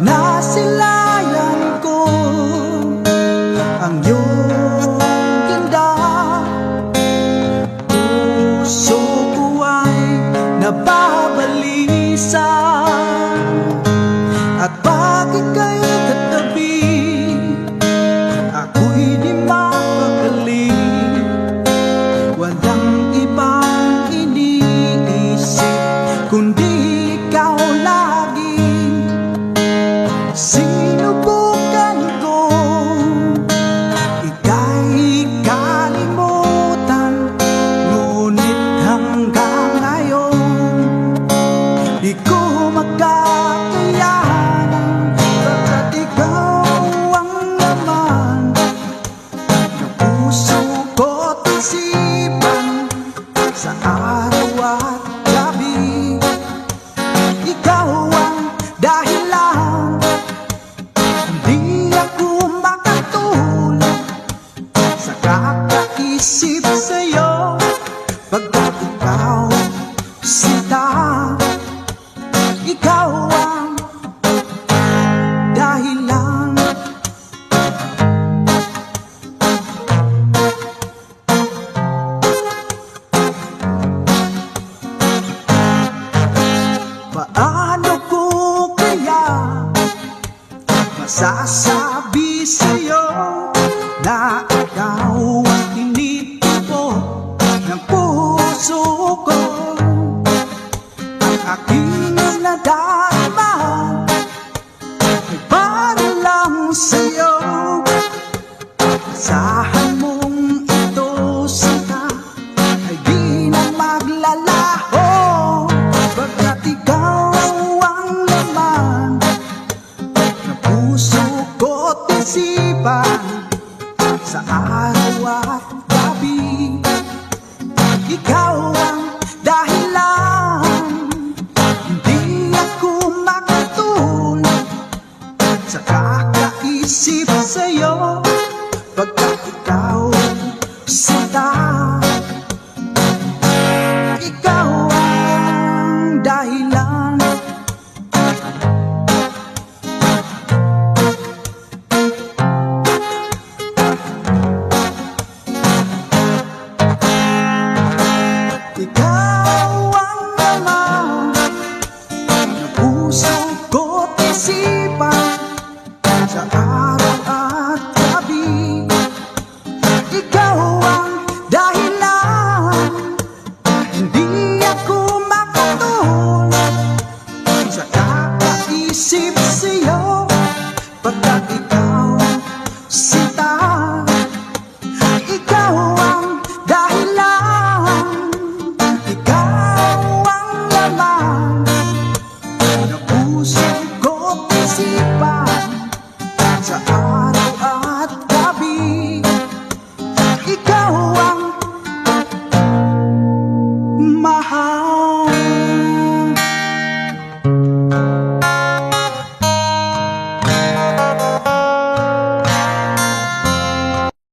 nasilayan ko ang iyong ganda, puso ko ay nababalisa. At pag ika'y katabi, ako'y di mapakali. Walang ibang iniisip kundi ikaw lagi. Sinubukan ko ika'y kalimutan, ngunit hanggang ngayon di ko magkakayanan. Baga't ikaw ang laman ng puso ko't isipan sa araw at gabi. Ikaw ang dahilan, hindi ako makatulog sa kakaisip sa'yo. Pagkat ikaw sinta, ikaw ang dahilan. Paano ko kaya masasabi sa'yo na ikaw ang tinitibo ng puso ko? Ang aking nadarama ay para lang sa'yo. Asahan mong ito sinta ay di na maglalaho. Baga't ikaw ang laman ng puso ko't isipan sa araw at gabi. Ikaw ang dahilan, hindi ako makatulog sa kakaisip sa'yo. Pagkat ikaw sinta, ikaw ang dahilan. Ikaw ang laman ng puso ko't isipan sa araw at gabi. Ikaw ang dahilan, hindi ako makatulog sa kakaisip sa'yo. Pagkat ikaw sinta, ikaw ang dahilan. Ikaw ang laman ng puso ko't isipan